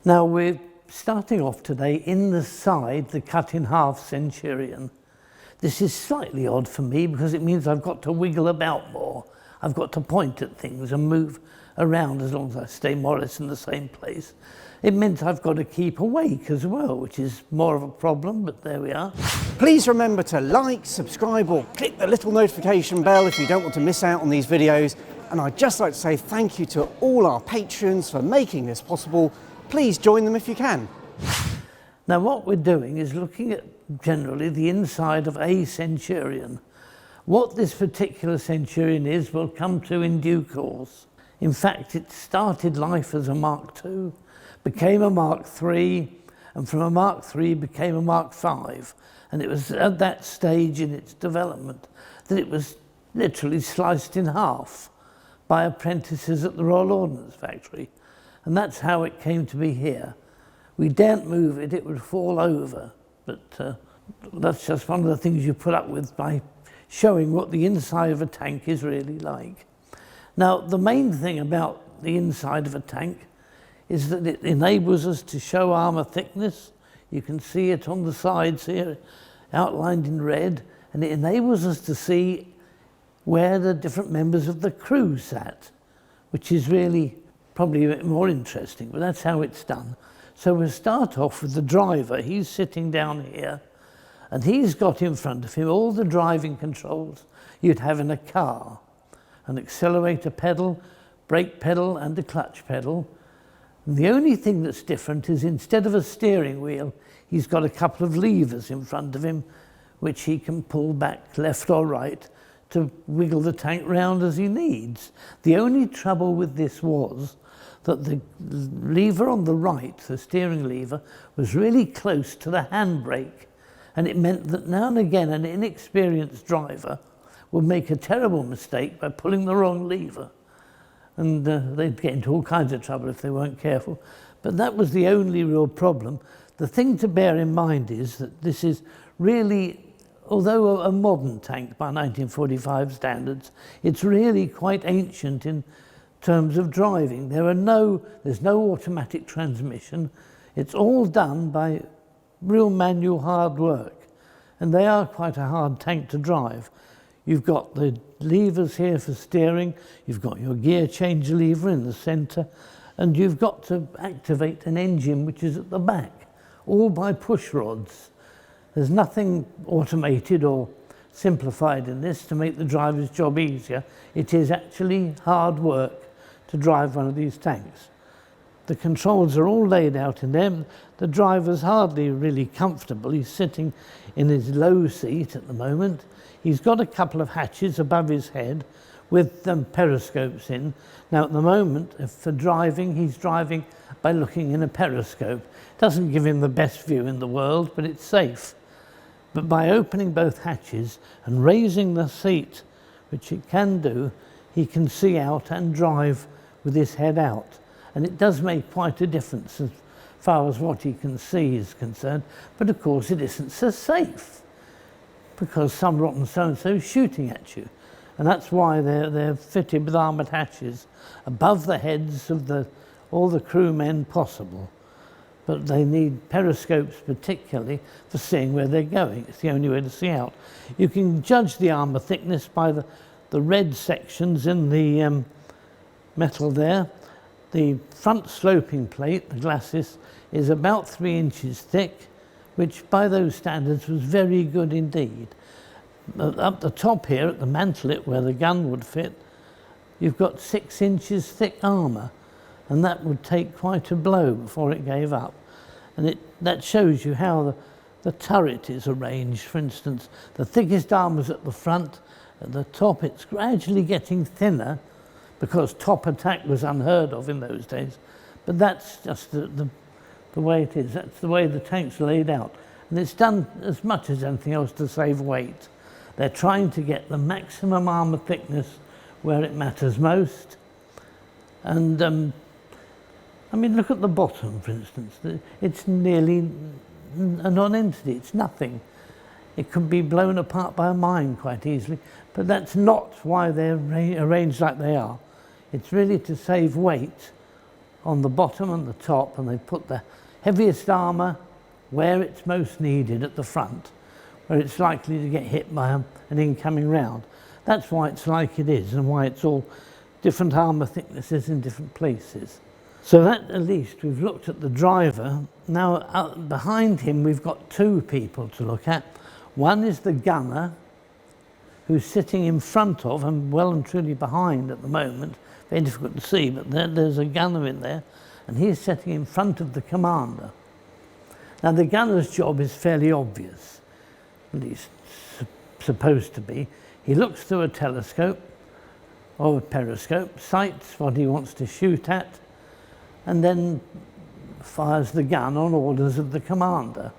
Now we're starting off today in the side, the cut in half Centurion. This is slightly odd for me because it means I've got to wiggle about more. I've got to point at things and move around as long as I stay more or less in the same place. It meant I've got to keep awake as well, which is more of a problem, but there we are. Please remember to like, subscribe or click the little notification bell if you don't want to miss out on these videos. And I'd just like to say thank you to all our patrons for making this possible. Please join them if you can. Now what we're doing is looking at generally the inside of a Centurion. What this particular Centurion is we'll come to in due course. In fact, it started life as a Mark II, became a Mark III, and from a Mark III became a Mark V. And it was at that stage in its development that it was literally sliced in half by apprentices at the Royal Ordnance Factory. And that's how it came to be here. We daren't move it, it would fall over. But that's just one of the things you put up with by showing what the inside of a tank is really like. Now, the main thing about the inside of a tank is that it enables us to show armour thickness. You can see it on the sides here, outlined in red, and it enables us to see where the different members of the crew sat, which is really probably a bit more interesting, but that's how it's done. So we'll start off with the driver. He's sitting down here, and he's got in front of him all the driving controls you'd have in a car. An accelerator pedal, brake pedal, and a clutch pedal. And the only thing that's different is instead of a steering wheel, he's got a couple of levers in front of him, which he can pull back left or right to wiggle the tank round as he needs. The only trouble with this was that the lever on the right, the steering lever, was really close to the handbrake. And it meant that now and again an inexperienced driver would make a terrible mistake by pulling the wrong lever. And they'd get into all kinds of trouble if they weren't careful. But that was the only real problem. The thing to bear in mind is that this is really, although a modern tank by 1945 standards, it's really quite ancient in terms of driving. There's no automatic transmission. It's all done by real manual hard work. And they are quite a hard tank to drive. You've got the levers here for steering, you've got your gear change lever in the centre, and you've got to activate an engine which is at the back, all by push rods. There's nothing automated or simplified in this to make the driver's job easier. It is actually hard work to drive one of these tanks. The controls are all laid out in them. The driver's hardly really comfortable. He's sitting in his low seat at the moment. He's got a couple of hatches above his head with periscopes in. Now at the moment, for driving, he's driving by looking in a periscope. Doesn't give him the best view in the world, but it's safe. But by opening both hatches and raising the seat, which it can do, he can see out and drive with his head out. And it does make quite a difference as far as what he can see is concerned. But of course it isn't so safe because some rotten so-and-so is shooting at you. And that's why they're fitted with armoured hatches above the heads of all the crewmen possible. But they need periscopes particularly for seeing where they're going. It's the only way to see out. You can judge the armour thickness by the red sections in the metal there. The front sloping plate, the glacis, is about 3 inches thick, which by those standards was very good indeed. Up the top here, at the mantlet where the gun would fit, you've got 6 inches thick armour, and that would take quite a blow before it gave up. And that shows you how the turret is arranged. For instance, the thickest armour's at the front. At the top, it's gradually getting thinner because top attack was unheard of in those days. But that's just the way it is. That's the way the tank's laid out. And it's done as much as anything else to save weight. They're trying to get the maximum armour thickness where it matters most. And I mean, look at the bottom, for instance. It's nearly a non-entity. It's nothing. It can be blown apart by a mine quite easily, but that's not why they're arranged like they are. It's really to save weight on the bottom and the top, and they put the heaviest armour where it's most needed at the front, where it's likely to get hit by an incoming round. That's why it's like it is, and why it's all different armour thicknesses in different places. So that, at least, we've looked at the driver. Now, behind him, we've got two people to look at. One is the gunner, who's sitting in front of, and well and truly behind at the moment. Very difficult to see, but there's a gunner in there, and he's sitting in front of the commander. Now, the gunner's job is fairly obvious, at least supposed to be. He looks through a telescope or a periscope, sights what he wants to shoot at, and then fires the gun on orders of the commander.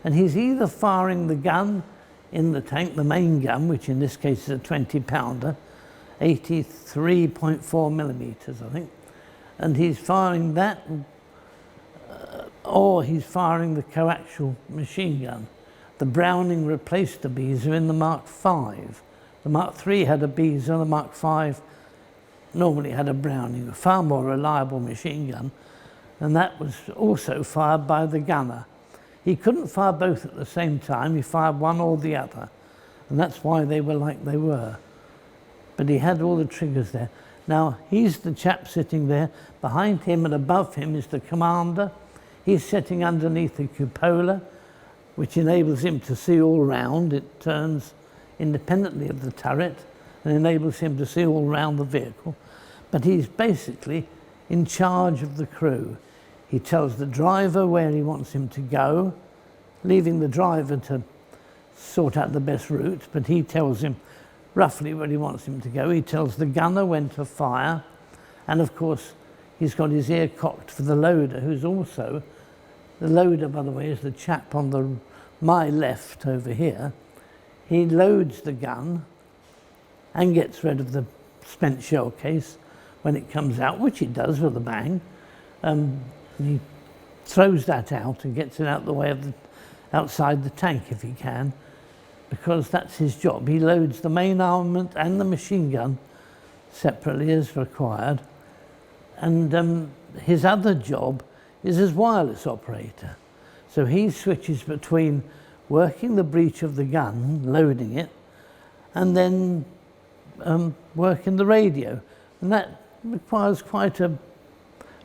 And he's either firing the gun in the tank, the main gun, which in this case is a 20-pounder, 83.4 millimeters, I think, and he's firing that, or he's firing the coaxial machine gun. The Browning replaced the Beezer in the Mark V. The Mark III had a Beezer, the Mark V normally had a Browning, a far more reliable machine gun, and that was also fired by the gunner. He couldn't fire both at the same time, he fired one or the other, and that's why they were like they were. But he had all the triggers there. Now, he's the chap sitting there. Behind him and above him is the commander. He's sitting underneath the cupola, which enables him to see all round. It turns independently of the turret and enables him to see all round the vehicle. But he's basically in charge of the crew. He tells the driver where he wants him to go, leaving the driver to sort out the best route, but he tells him roughly where he wants him to go. He tells the gunner when to fire, and of course he's got his ear cocked for the loader, who's also, the loader, by the way, is the chap on my left over here. He loads the gun and gets rid of the spent shell case when it comes out, which it does with a bang. He throws that out and gets it out the way of outside the tank if he can, because that's his job. He loads the main armament and the machine gun separately as required. And his other job is as wireless operator. So he switches between working the breech of the gun, loading it, and then working the radio. And that requires quite a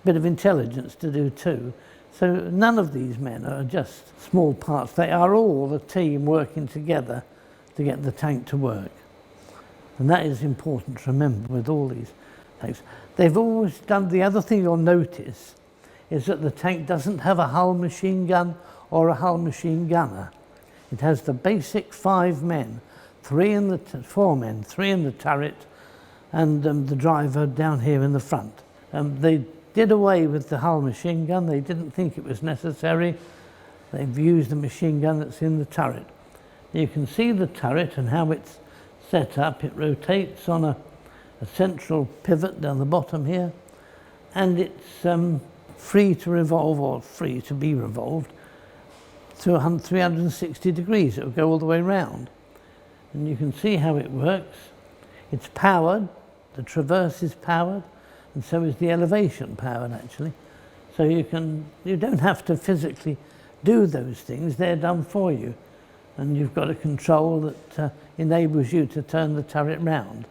bit of intelligence to do too. So none of these men are just small parts. They are all a team working together to get the tank to work. And that is important to remember with all these tanks. They've always done, the other thing you'll notice is that the tank doesn't have a hull machine gun or a hull machine gunner. It has the basic 5 men, 4 men, 3 in the turret, and the driver down here in the front. They did away with the hull machine gun. They didn't think it was necessary. They've used the machine gun that's in the turret. You can see the turret and how it's set up. It rotates on a central pivot down the bottom here, and it's free to revolve, or free to be revolved, to 360 degrees. It will go all the way round. And you can see how it works. It's powered. The traverse is powered, and so is the elevation powered, actually. So you don't have to physically do those things. They're done for you. And you've got a control that enables you to turn the turret round.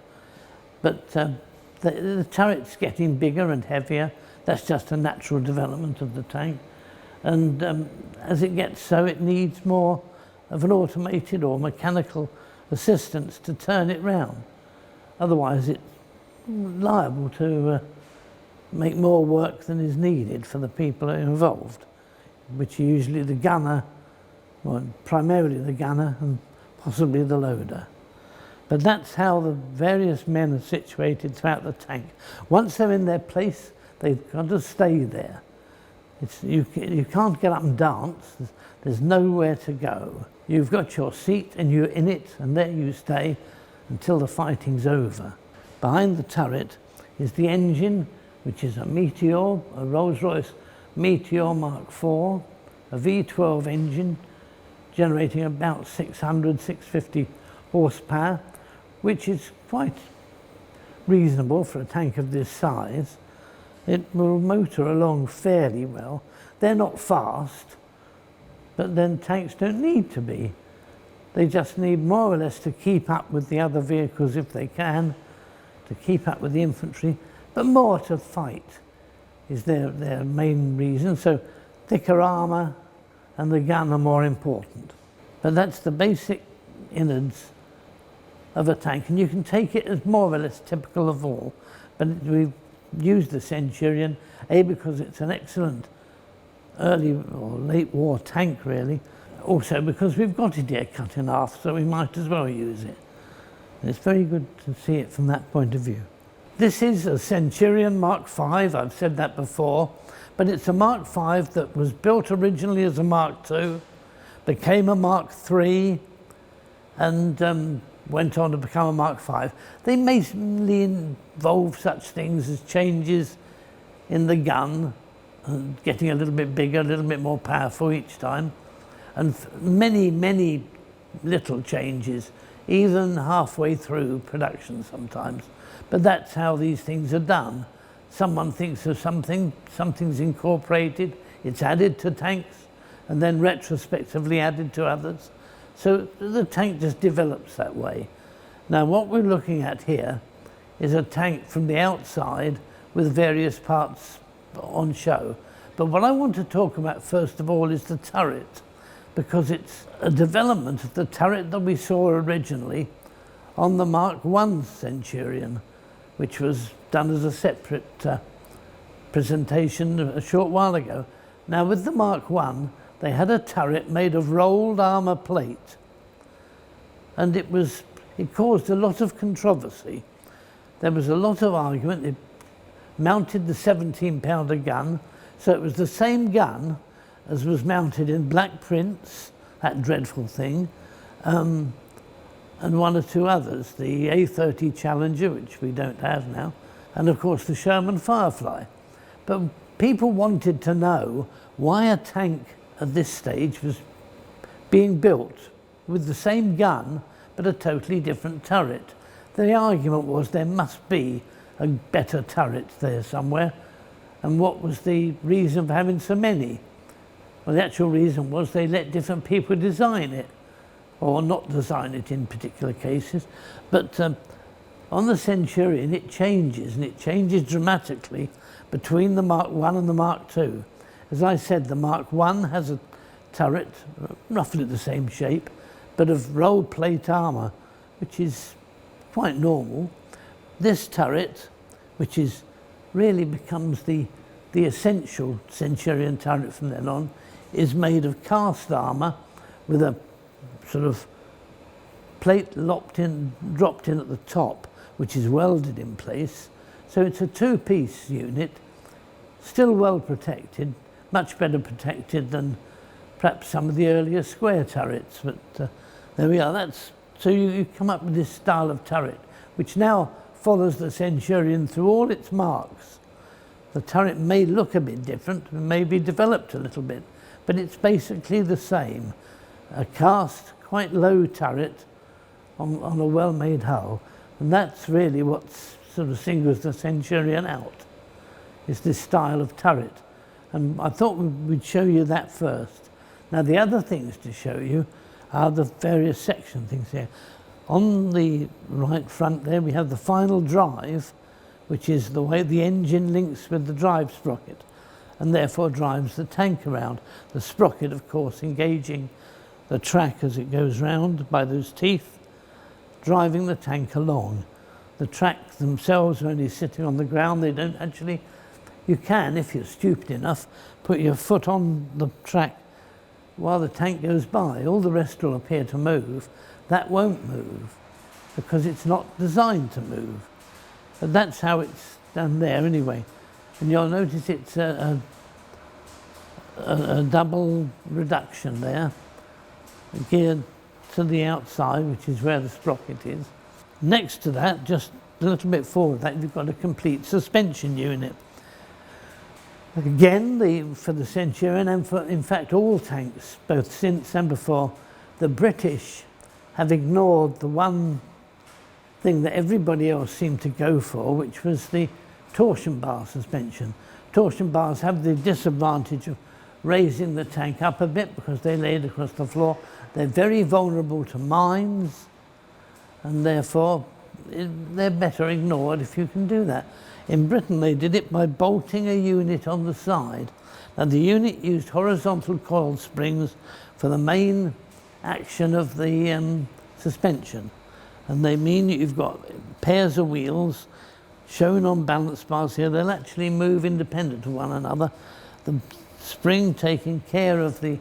But the turret's getting bigger and heavier. That's just a natural development of the tank. And as it gets so, it needs more of an automated or mechanical assistance to turn it round. Otherwise, it's liable to make more work than is needed for the people involved, which are usually the gunner, well, primarily the gunner and possibly the loader. But that's how the various men are situated throughout the tank. Once they're in their place, they've got to stay there. You can't get up and dance. There's nowhere to go. You've got your seat and you're in it, and there you stay until the fighting's over. Behind the turret is the engine, which is a Meteor, a Rolls-Royce Meteor Mark IV, a V12 engine generating about 650 horsepower, which is quite reasonable for a tank of this size. it will motor along fairly well. They're not fast, but then tanks don't need to be. They just need more or less to keep up with the other vehicles if they can, to keep up with the infantry, but more to fight is their main reason. So thicker armour and the gun are more important. But that's the basic innards of a tank, and you can take it as more or less typical of all. But we've used the Centurion, A, because it's an excellent early or late war tank really, also because we've got it here cut in half, so we might as well use it. And it's very good to see it from that point of view. This is a Centurion Mark V, I've said that before, but it's a Mark V that was built originally as a Mark II, became a Mark III, and went on to become a Mark V. They mainly involve such things as changes in the gun, and getting a little bit bigger, a little bit more powerful each time, and many, many little changes, even halfway through production sometimes. But that's how these things are done. Someone thinks of something, something's incorporated, it's added to tanks, and then retrospectively added to others. So the tank just develops that way. Now what we're looking at here is a tank from the outside with various parts on show. But what I want to talk about first of all is the turret, because it's a development of the turret that we saw originally on the Mark I Centurion, which was done as a separate presentation a short while ago. Now with the Mark I, they had a turret made of rolled armour plate, and it caused a lot of controversy. There was a lot of argument. It mounted the 17-pounder gun, so it was the same gun as was mounted in Black Prince, that dreadful thing, and one or two others, the A30 Challenger, which we don't have now, and of course the Sherman Firefly. But people wanted to know why a tank at this stage was being built with the same gun but a totally different turret. The argument was there must be a better turret there somewhere, and what was the reason for having so many? Well, the actual reason was they let different people design it, or not design it in particular cases. But on the Centurion it changes, and it changes dramatically between the Mark I and the Mark II. As I said, the Mark I has a turret, roughly the same shape, but of rolled plate armour, which is quite normal. This turret, which is really becomes the essential Centurion turret from then on, is made of cast armour with a sort of plate dropped in at the top, which is welded in place. So it's a two-piece unit, still well protected, much better protected than perhaps some of the earlier square turrets. But there we are. So you come up with this style of turret, which now follows the Centurion through all its marks. The turret may look a bit different, may be developed a little bit, but it's basically the same. A cast, quite low turret on a well-made hull, and that's really what sort of singles the Centurion out, is this style of turret. And I thought we'd show you that first. Now the other things to show you are the various section things here. On the right front there we have the final drive, which is the way the engine links with the drive sprocket and therefore drives the tank around. The sprocket, of course, engaging the track as it goes round by those teeth, driving the tank along. The tracks themselves are only sitting on the ground. They don't actually, you can, if you're stupid enough, put your foot on the track while the tank goes by. All the rest will appear to move. That won't move because it's not designed to move. But that's how it's done there anyway. And you'll notice it's a double reduction there, geared to the outside, which is where the sprocket is. Next to that, just a little bit forward that, you've got a complete suspension unit. Again, for the Centurion and for, in fact, all tanks, both since and before, the British have ignored the one thing that everybody else seemed to go for, which was the torsion bar suspension. Torsion bars have the disadvantage of raising the tank up a bit because they lay it across the floor. They're very vulnerable to mines, and therefore they're better ignored if you can do that. In Britain they did it by bolting a unit on the side. Now the unit used horizontal coil springs for the main action of the suspension, and they mean that you've got pairs of wheels shown on balance bars here. They'll actually move independent of one another. The spring taking care of the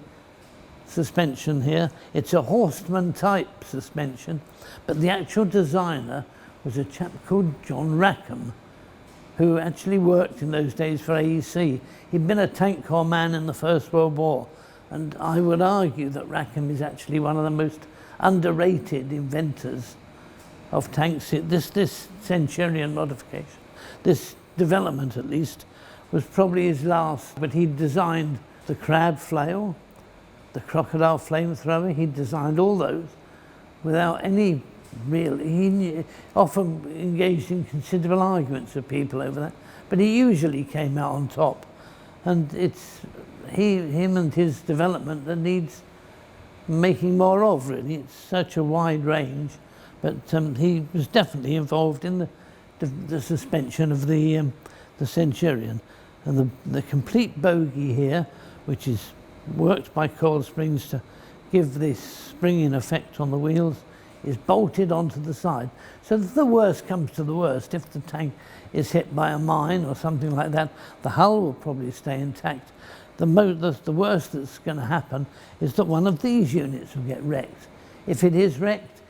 suspension here. It's a Horstman type suspension, but the actual designer was a chap called John Rackham, who actually worked in those days for AEC. He'd been a tank corps man in the First World War, and I would argue that Rackham is actually one of the most underrated inventors of tanks. This Centurion modification, this development at least, was probably his last, but he designed the crab flail, the crocodile flamethrower. He designed all those without any real, he often engaged in considerable arguments with people over that, but he usually came out on top. And it's him and his development that needs making more of, really. It's such a wide range, but he was definitely involved in the suspension of the Centurion. And the complete bogie here, which is worked by coil springs to give this springing effect on the wheels, is bolted onto the side. So if the worst comes to the worst, if the tank is hit by a mine or something like that, the hull will probably stay intact. The worst that's going to happen is that one of these units will get wrecked. If it is wrecked,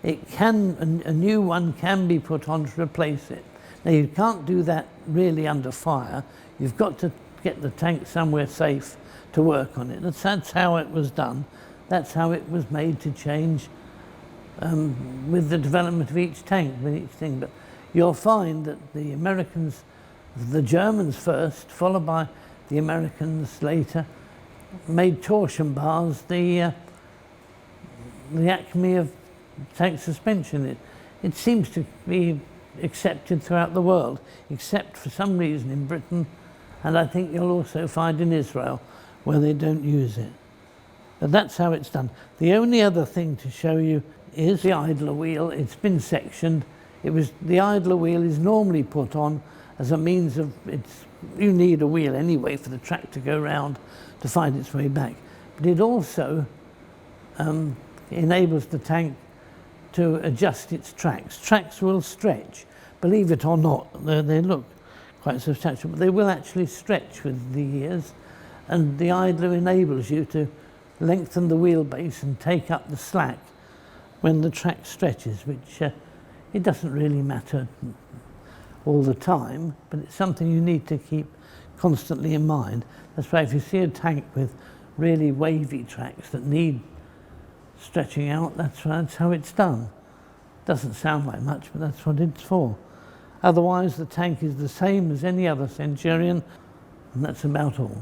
a new one can be put on to replace it. Now you can't do that really under fire. You've got to get the tank somewhere safe to work on it. That's how it was done. That's how it was made to change with the development of each tank, with each thing. But you'll find that the Americans, the Germans first, followed by the Americans later, made torsion bars the acme of tank suspension. It seems to be accepted throughout the world, except for some reason in Britain, and I think you'll also find in Israel, where they don't use it. But that's how it's done. The only other thing to show you is the idler wheel. It's been sectioned. The idler wheel is normally put on as a means of, you need a wheel anyway for the track to go round to find its way back. But it also enables the tank to adjust its tracks. Tracks will stretch, believe it or not. They look quite substantial, but they will actually stretch with the years, and the idler enables you to lengthen the wheelbase and take up the slack when the track stretches, which it doesn't really matter all the time, but it's something you need to keep constantly in mind. That's why if you see a tank with really wavy tracks that need stretching out, that's how it's done. Doesn't sound like much, but that's what it's for. Otherwise, the tank is the same as any other Centurion, and that's about all.